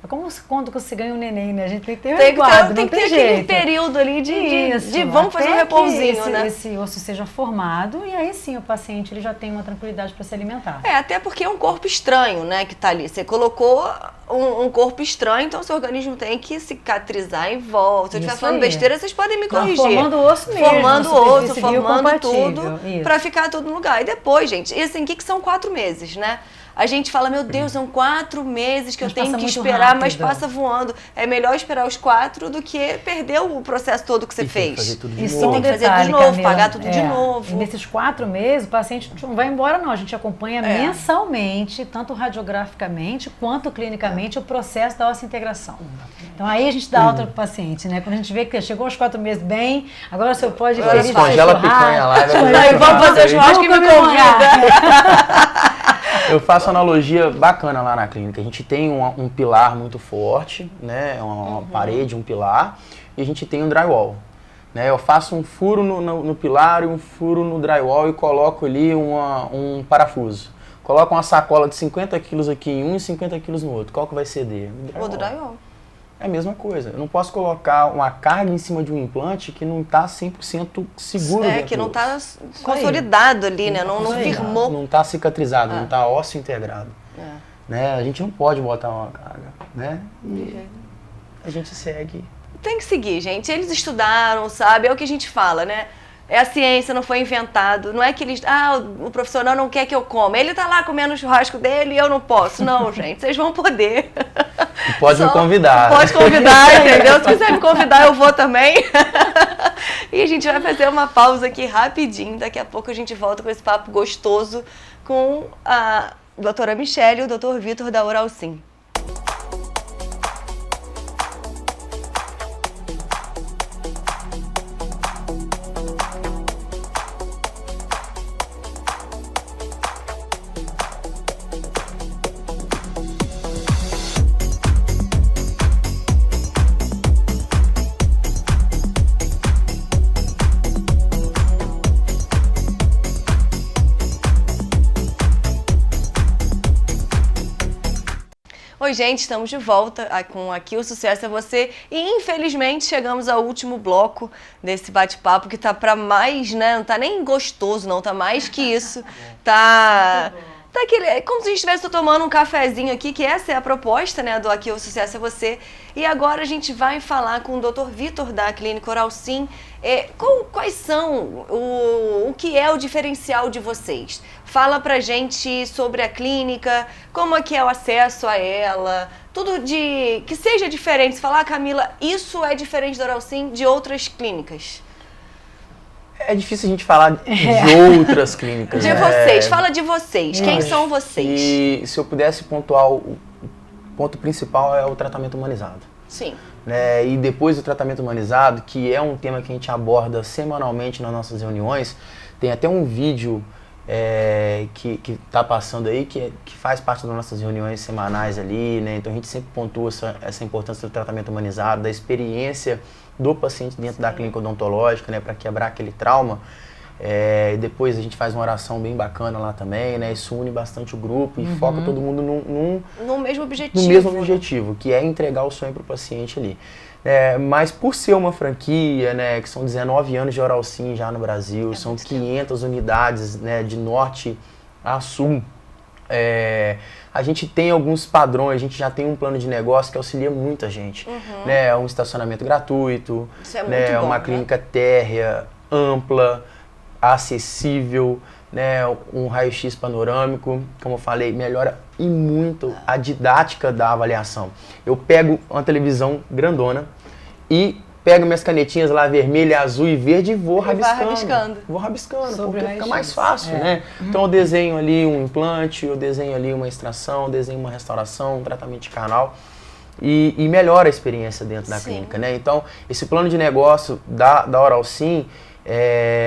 É como quando você ganha um neném, né? A gente tem que ter um resguardo, Tem não que tem ter aquele jeito. período ali Isso, de vamos fazer um até que repousinho, né? esse osso seja formado e aí sim o paciente ele já tem uma tranquilidade para se alimentar. Até porque é um corpo estranho, né, que tá ali. Você colocou um corpo estranho, então seu organismo tem que cicatrizar em volta. Se eu estiver Isso falando aí. besteira, vocês podem me Não, corrigir. formando o osso mesmo. Formando o superfície osso, formando biocompatível, tudo, isso. pra ficar tudo no lugar. E depois, gente, e assim, o que são 4 meses, né? a gente fala, meu Deus, são 4 meses que Mas eu tenho passa que muito esperar, mas rápido. passa voando. É melhor esperar os 4 do que perder o processo todo que você E tem que fez. fazer tudo de E novo. só um Tem que fazer detalhe, de novo, Camila, pagar tudo de novo. E nesses 4 meses, o paciente não vai embora, não. A gente acompanha mensalmente, tanto radiograficamente quanto clinicamente, o processo da osseointegração. Então aí a gente dá alta pro paciente, né? Quando a gente vê que chegou aos 4 meses bem, agora o senhor pode Agora gerir congela a picanha lá, Aí vamos fazer churrasco e me convida. Eu faço analogia bacana lá na clínica. A gente tem um pilar muito forte, né? Uma parede, um pilar, e a gente tem um drywall. Né? Eu faço um furo no pilar e um furo no drywall e coloco ali um parafuso. Coloco uma sacola de 50 quilos aqui em um e 50 quilos no outro. Qual que vai ceder? O drywall. É a mesma coisa. Eu não posso colocar uma carga em cima de um implante que não está 100% seguro. Que não está consolidado ali, né? Não firmou. Não está cicatrizado, não está ósseo integrado. Né? A gente não pode botar uma carga. Né? E a gente segue. Tem que seguir, gente. Eles estudaram, sabe? É o que a gente fala, né? É a ciência, não foi inventado. Não é que eles... o profissional não quer que eu coma. Ele tá lá comendo o churrasco dele e eu não posso. Não, gente, vocês vão poder. Pode me convidar. Pode convidar, entendeu? Se quiser me convidar, eu vou também. E a gente vai fazer uma pausa aqui rapidinho. Daqui a pouco a gente volta com esse papo gostoso com a doutora Michele e o doutor Vitor da Oralsim. Oi, gente, estamos de volta com Aqui o Sucesso é Você e infelizmente chegamos ao último bloco desse bate-papo que tá pra mais, né? Não tá nem gostoso, não, tá mais que isso. Tá aquele, é como se a gente estivesse tomando um cafezinho aqui, que essa é a proposta, né, do Aqui o Sucesso é Você. E agora a gente vai falar com o Dr. Vitor da Clínica Oralsim. Quais são, o que é o diferencial de vocês? Fala pra gente sobre a clínica, como é que é o acesso a ela, tudo que seja diferente. Se falar, Camila, isso é diferente da Oralsim de outras clínicas. É difícil a gente falar de outras clínicas. De vocês, fala de vocês. Quem são vocês? E se eu pudesse pontuar, o ponto principal é o tratamento humanizado. Sim. Né? E depois do tratamento humanizado, que é um tema que a gente aborda semanalmente nas nossas reuniões, tem até um vídeo que está passando aí, que faz parte das nossas reuniões semanais ali, né? Então a gente sempre pontua essa importância do tratamento humanizado, da experiência do paciente dentro da clínica odontológica, né? Para quebrar aquele trauma. Depois a gente faz uma oração bem bacana lá também, né? Isso une bastante o grupo e foca todo mundo no mesmo objetivo. No mesmo objetivo, que é entregar o sonho para o paciente ali. Mas por ser uma franquia, né, que são 19 anos de Oralsim já no Brasil, são 500 unidades, né, de norte a sul, a gente tem alguns padrões, a gente já tem um plano de negócio que auxilia muita gente. Né, um estacionamento gratuito, isso é né, muito bom, uma clínica térrea, ampla, acessível, né, um raio-x panorâmico, como eu falei, melhora e muito a didática da avaliação. Eu pego uma televisão grandona e pego minhas canetinhas lá vermelha, azul e verde e vou rabiscando. Vou rabiscando, porque fica mais fácil, né? Então eu desenho ali um implante, eu desenho ali uma extração, eu desenho uma restauração, um tratamento de canal e melhora a experiência dentro da clínica, né? Então esse plano de negócio da Oralsim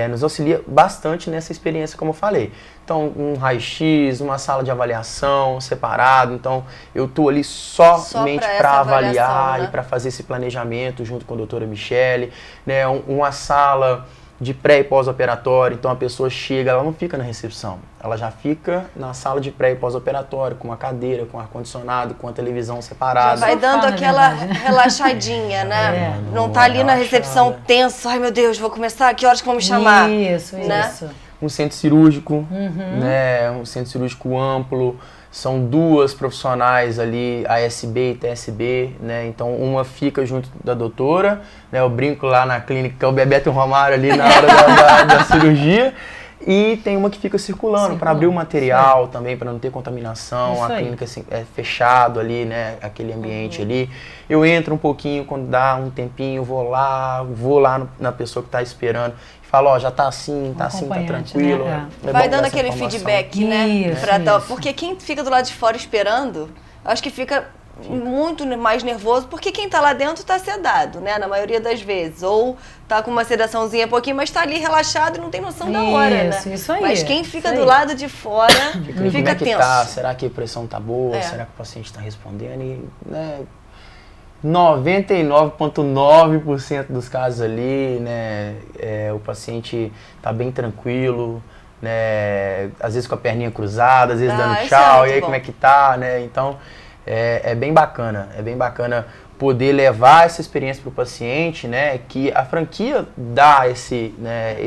nos auxilia bastante nessa experiência, como eu falei. Então, um raio-x, uma sala de avaliação separado. Então, eu estou ali somente para avaliar, né? E para fazer esse planejamento junto com a doutora Michele. Né? Uma sala de pré e pós-operatório. Então, a pessoa chega, ela não fica na recepção. Ela já fica na sala de pré e pós-operatório, com uma cadeira, com ar-condicionado, com a televisão separada. Já vai dando aquela relaxadinha, né? Não tá ali na recepção tenso. Ai, meu Deus, vou começar? Que horas que vão me chamar? Isso. Um centro cirúrgico, né? Um centro cirúrgico amplo. São 2 profissionais ali, ASB e TSB, né? Então, uma fica junto da doutora, né? Eu brinco lá na clínica, que é o Bebeto Romário ali na hora da cirurgia. E tem uma que fica circulando para abrir o material também, para não ter contaminação, Isso a aí. clínica assim, é fechado ali, né, aquele ambiente ali. Eu entro um pouquinho, quando dá um tempinho, vou lá na pessoa que está esperando, e falo, ó, já tá assim, tá tranquilo. Né? É Vai bom dando dar essa aquele informação. feedback, né? Isso, isso. Porque quem fica do lado de fora esperando, acho que fica muito mais nervoso, porque quem tá lá dentro tá sedado, né? Na maioria das vezes. Ou tá com uma sedaçãozinha pouquinho, mas tá ali relaxado e não tem noção da hora, né? Isso aí. Mas quem fica do lado de fora Como fica é que tenso. tá? Será que a pressão tá boa? É. Será que o paciente está respondendo? E, né, 99,9% dos casos ali, né, o paciente tá bem tranquilo, né, às vezes com a perninha cruzada, às vezes dando isso é tchau, muito e aí bom. como é que tá, né? Então, é bem bacana poder levar essa experiência para o paciente, né, que a franquia dá esse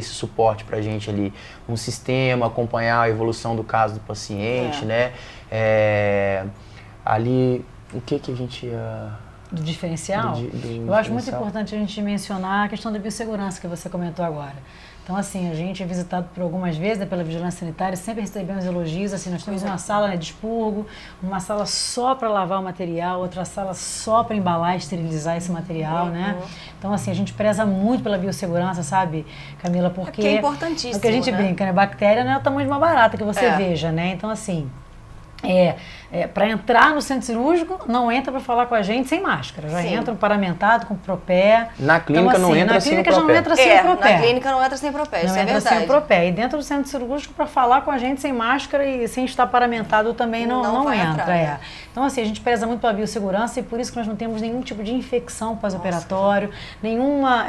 suporte para a gente ali, um sistema, acompanhar a evolução do caso do paciente, né, ali, o que a gente ia... Do diferencial? Eu acho muito importante a gente mencionar a questão da biossegurança que você comentou agora. Então, assim, a gente é visitado por algumas vezes, né, pela vigilância sanitária, sempre recebemos elogios, assim, nós temos uma sala, né, de expurgo, uma sala só para lavar o material, outra sala só para embalar e esterilizar esse material, né? Então, assim, a gente preza muito pela biossegurança, sabe, Camila? Porque é importantíssimo, é o que a gente brinca, né? Bactéria não é o tamanho de uma barata que você veja, né? Então, assim... para entrar no centro cirúrgico, não entra para falar com a gente sem máscara. Já entra paramentado, com propé. Na clínica então, não entra sem o propé. não entra sem o propé. Na clínica não entra sem propé, isso é verdade. Não entra sem o propé. E dentro do centro cirúrgico, para falar com a gente sem máscara e sem estar paramentado também não entra. Então, assim, a gente preza muito pela biossegurança e por isso que nós não temos nenhum tipo de infecção pós-operatório, nenhuma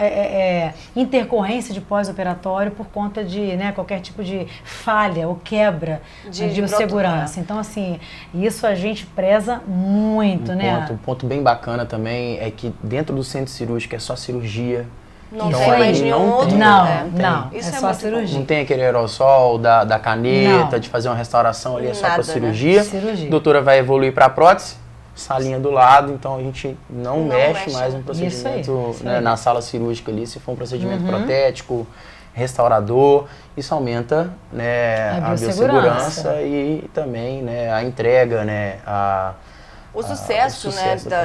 intercorrência de pós-operatório por conta de qualquer tipo de falha ou quebra de biossegurança. Então, assim, isso a gente preza muito, Um ponto bem bacana também é que dentro do centro cirúrgico é só cirurgia. Não então, tem mais nenhum outro. Não, isso é só cirurgia. Não tem aquele aerossol da caneta, de fazer uma restauração ali, é só para cirurgia. A doutora vai evoluir para a prótese, salinha do lado, então a gente não mexe mais no procedimento na sala cirúrgica ali, se for um procedimento protético, restaurador, isso aumenta, né, a biossegurança e também, né, a entrega, né, o sucesso,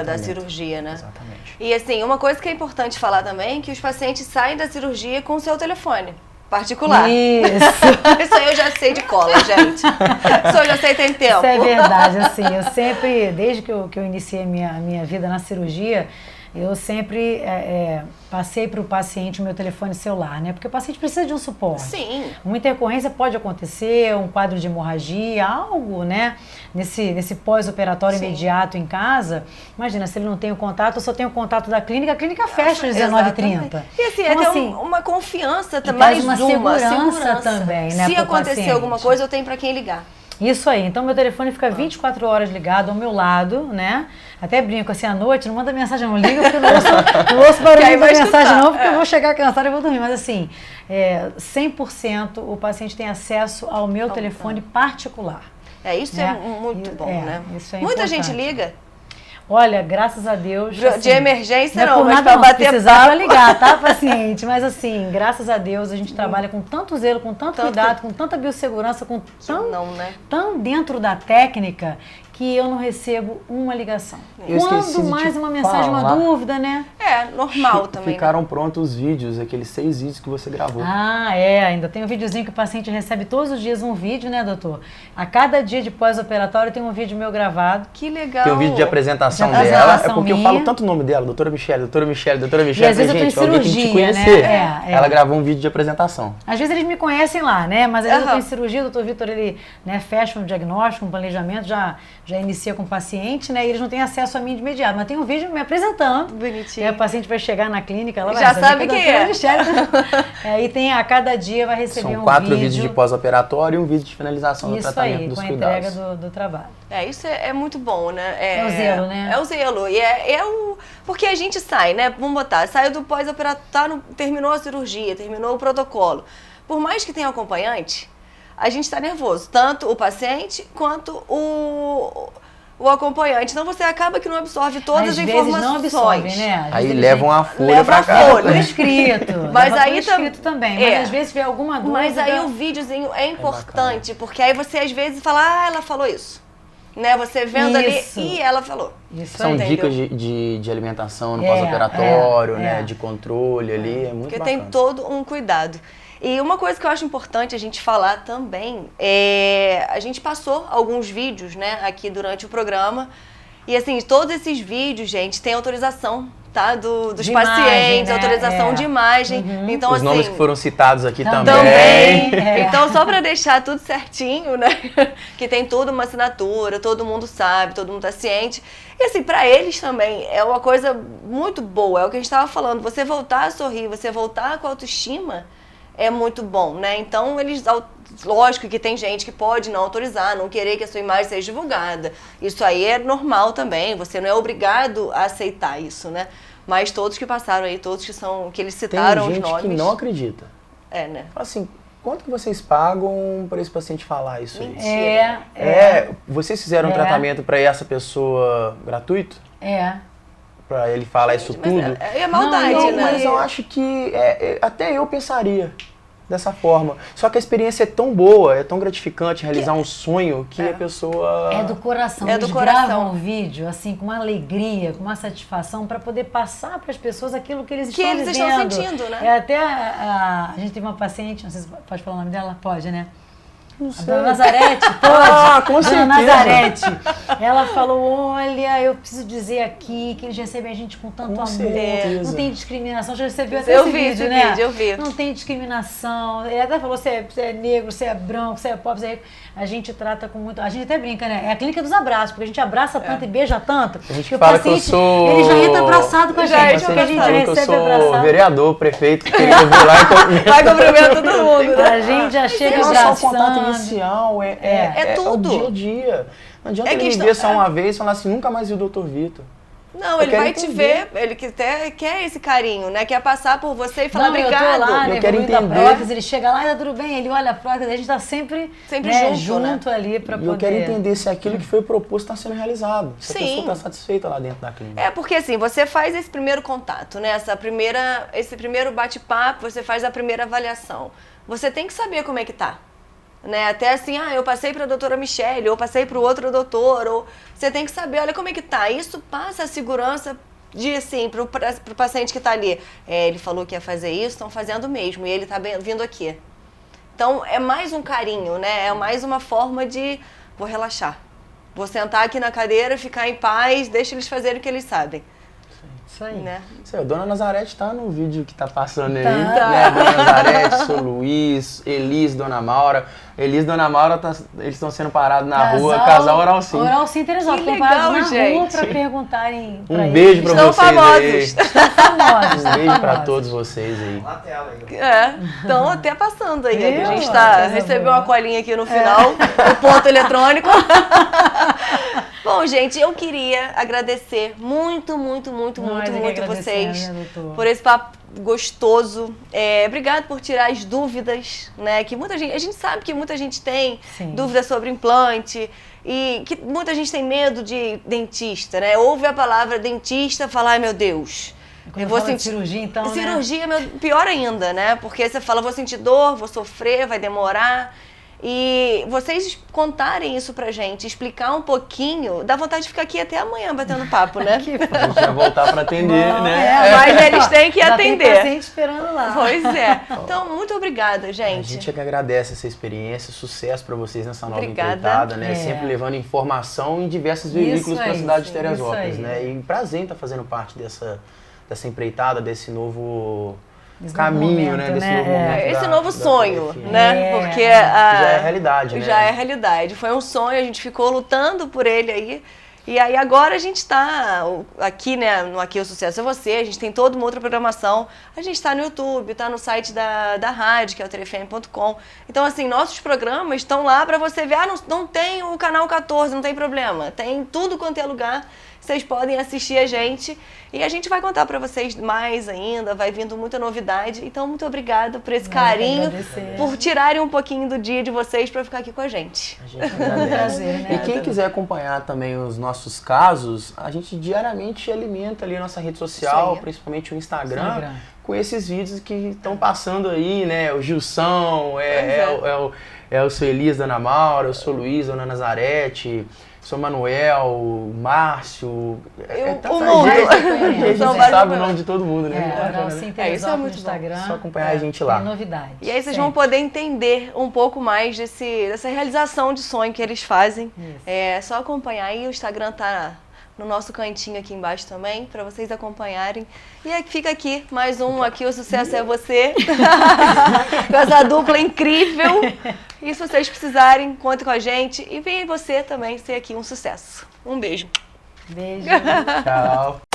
da cirurgia, né? Exatamente. E assim, uma coisa que é importante falar também, que os pacientes saem da cirurgia com o seu telefone particular. Isso aí eu já sei de cola, gente. Isso eu já sei tem tempo. Isso é verdade, assim, eu sempre, desde que eu iniciei minha vida na cirurgia, eu sempre passei para o paciente o meu telefone celular, né? Porque o paciente precisa de um suporte. Sim. Uma intercorrência pode acontecer, um quadro de hemorragia, algo, né? Nesse pós-operatório imediato em casa. Imagina, se ele não tem o contato, eu só tenho o contato da clínica, a clínica fecha às 19h30. E assim, então, até uma confiança também, mais uma segurança também, né? Se acontecer paciente. alguma coisa, eu tenho para quem ligar. Isso aí, então meu telefone fica 24 horas ligado ao meu lado, né? Até brinco assim, à noite, não manda mensagem, não liga, porque eu não ouço barulho da mensagem não, porque eu vou chegar cansada e vou dormir. Mas assim, 100% o paciente tem acesso ao meu telefone particular. Isso é muito bom, né? Isso é Muita importante. gente liga. Olha, graças a Deus. De assim, emergência não, mas nada para não, bater precisar papo. ligar, tá, paciente? Mas assim, graças a Deus, a gente trabalha com tanto zelo, com tanto cuidado, com tanta biossegurança, com tão dentro da técnica que eu não recebo uma ligação. Quando mais uma mensagem, uma dúvida, né? Normal também. Ficaram prontos os vídeos, aqueles 6 vídeos que você gravou. Ainda tem um videozinho que o paciente recebe todos os dias um vídeo, né, doutor? A cada dia de pós-operatório tem um vídeo meu gravado. Que legal. Tem um vídeo de apresentação dela, é porque eu falo tanto o nome dela, doutora Michele, doutora Michele, doutora Michele. E às vezes eu tô em cirurgia, te conhecer. né? Ela gravou um vídeo de apresentação. Às vezes eles me conhecem lá, né? Mas às vezes eu tô em cirurgia, o doutor Vitor, ele fecha um diagnóstico, um planejamento, já inicia com o paciente, né? E eles não têm acesso a mim de imediato. Mas tem um vídeo me apresentando. Bonitinho. E aí o paciente vai chegar na clínica, ela vai já sabe quem é. E tem a cada dia vai receber um vídeo. São 4 vídeos de pós-operatório e um vídeo de finalização do tratamento dos cuidados. Isso aí, com a entrega do trabalho. Isso é muito bom, né? É o zelo, né? É o zelo. E porque a gente sai, né? Vamos botar, saiu do pós-operatório, terminou a cirurgia, terminou o protocolo. Por mais que tenha acompanhante, a gente está nervoso. Tanto o paciente quanto o acompanhante. Então você acaba que não absorve todas as informações. Não absorve, né? Aí levam a folha leva pra a cá. folha. Por escrito. Mas leva aí por escrito também. Mas às vezes vê alguma dúvida. Mas aí o videozinho é importante, porque aí você às vezes fala, ela falou isso. Né? Você vendo Isso. ali, e ela falou. Isso São aí. dicas de alimentação no pós-operatório, né? De controle ali, é muito Porque bacana. tem todo um cuidado. E uma coisa que eu acho importante a gente falar também a gente passou alguns vídeos, né, aqui durante o programa. E assim, todos esses vídeos, gente, tem autorização, tá? Dos De pacientes, imagem, né? autorização de imagem. Então, Os assim, nomes que foram citados aqui também. também. Então, só para deixar tudo certinho, né? Que tem toda uma assinatura, todo mundo sabe, todo mundo tá ciente. E assim, para eles também é uma coisa muito boa, é o que a gente estava falando. Você voltar a sorrir, você voltar com a autoestima é muito bom, né? Então, eles, lógico que tem gente que pode não autorizar, não querer que a sua imagem seja divulgada. Isso aí é normal também, você não é obrigado a aceitar isso, né? Mas todos que passaram aí, todos que eles citaram os nomes. Tem gente que não acredita. É, né? Fala assim, quanto que vocês pagam para esse paciente falar isso aí? Mentira. Vocês fizeram um tratamento para essa pessoa gratuito? Para ele falar isso tudo? É maldade, Não, né? mas eu acho que até eu pensaria dessa forma. Só que a experiência é tão boa, é tão gratificante realizar um sonho que a pessoa... É do coração. É do Eles coração. gravam o vídeo, assim, com uma alegria, com uma satisfação, para poder passar para as pessoas aquilo que eles estão vivendo. estão sentindo, né? Até a gente teve uma paciente, não sei se pode falar o nome dela? Pode, né? Não A sei. Dona Nazarete, pode? Com Dona certeza. Nazarete. Ela falou, olha, eu preciso dizer aqui que eles recebem a gente com tanto Com amor. certeza. Não tem discriminação. Já recebeu até Eu esse vi vídeo, esse né? vídeo, eu vi. Não tem discriminação. Ele até falou, você é negro, você é branco, você é pobre, você é rico. A gente trata com muito... A gente até brinca, né? É a clínica dos abraços, porque a gente abraça tanto e beija tanto. A gente que o fala que eu paciente, sou... ele já entra abraçado com a Já gente, entra porque a gente abraçado. que eu recebe sou abraçado. vereador, prefeito, que queria vir lá e Vai cumprimentar todo mundo, né? A gente já chega não é só o contato abraçando. inicial, É tudo. o dia a dia. Não adianta É ele questão- ver só uma vez e falar assim, nunca mais vi o Dr. Vitor. Não, Eu ele quero vai te entender. ver, ele quer esse carinho, né? Quer passar por você e falar Não, eu obrigado. tô lá, Eu né, quero evoluindo a entender. prótese, ele chega lá e tá tudo bem, ele olha a prótese, a gente tá sempre né, junto, né? ali pra E poder... eu quero entender se aquilo que foi proposto está sendo realizado. Se a Sim. pessoa está satisfeita lá dentro da clínica. É, porque assim, você faz esse primeiro contato, né? Esse primeiro bate-papo, você faz a primeira avaliação. Você tem que saber como é que tá. Né? Até assim, eu passei para a doutora Michele, ou passei para o outro doutor, ou você tem que saber, olha como é que tá. Isso passa a segurança de, assim, pro paciente que tá ali. Ele falou que ia fazer isso, estão fazendo mesmo, e ele tá vindo aqui. Então, é mais um carinho, né? É mais uma forma de, vou relaxar. Vou sentar aqui na cadeira, ficar em paz, deixa eles fazerem o que eles sabem. Isso aí. Né? Isso aí, a Dona Nazarete tá no vídeo que tá passando aí. Tá. Né? Dona Nazarete, seu Luiz, Elis, Dona Maura. Elis e Dona Maura, eles estão sendo parados na rua, casal Oral Sim. Oral Sim Teresópolis. Que Estão parados legal, na gente. rua pra perguntarem pra Um eles. beijo pra Estão vocês famosos. aí. Estão famosos. Um beijo pra famosos. todos vocês aí. Estão até passando aí. Viu? A gente Coisa recebeu boa. uma colinha aqui no final, o ponto eletrônico. Bom, gente, eu queria agradecer muito vocês né, doutor? por esse papo gostoso. Obrigado por tirar as dúvidas, né? Que muita gente, a gente sabe que muita gente tem Sim. dúvidas sobre implante e que muita gente tem medo de dentista, né? Ouve a palavra dentista, fala, ai meu Deus. Quando fala de cirurgia, então, né? Cirurgia, pior ainda, né? Porque você fala, vou sentir dor, vou sofrer, vai demorar. E vocês contarem isso pra gente, explicar um pouquinho, dá vontade de ficar aqui até amanhã batendo papo, né? A gente vai voltar pra atender, né? Mas eles têm que Já atender. Tem paciente esperando lá. Pois é. Então, muito obrigada, A gente. gente é que agradece essa experiência, sucesso pra vocês nessa nova Obrigada. empreitada, né? É. Sempre levando informação em diversos veículos pra aí, cidade de sim, Teresópolis, isso né? aí. E prazer em estar fazendo parte dessa empreitada, desse novo Esse caminho, novo né? momento, Desse né? novo É. momento. Esse da- novo da sonho, TFM. né? É. Porque Já é realidade, né? já é realidade. Foi um sonho, a gente ficou lutando por ele aí. E aí agora a gente está aqui, né, no Aqui o Sucesso é Você, a gente tem toda uma outra programação. A gente está no YouTube, está no site da rádio, que é o telefm.com. Então, assim, nossos programas estão lá para você ver. Não tem o canal 14, não tem problema. Tem tudo quanto é lugar. vocês podem assistir a gente e a gente vai contar para vocês mais ainda, vai vindo muita novidade. Então, muito obrigada por esse carinho, por tirarem um pouquinho do dia de vocês para ficar aqui com a gente. A gente agradece. Prazer, né? E quem quiser acompanhar também os nossos casos, a gente diariamente alimenta ali a nossa rede social, principalmente o Instagram, com esses vídeos que estão passando aí, né? O Gilson, eu sou Elias da Ana Maura, eu sou Luiz da Ana Nazarete, sou Manuel, Márcio, o mundo. A gente sabe o nome de todo mundo, né? Isso é muito Instagram. Só acompanhar a gente lá. Tem novidade. E aí vocês vão poder entender um pouco mais dessa realização de sonho que eles fazem. É só acompanhar aí, o Instagram tá no nosso cantinho aqui embaixo também, para vocês acompanharem. E aí fica aqui, mais um aqui, o Sucesso é Você, com essa dupla incrível. E se vocês precisarem, contem com a gente e venha você também ser aqui um sucesso. Um beijo. Beijo. Tchau.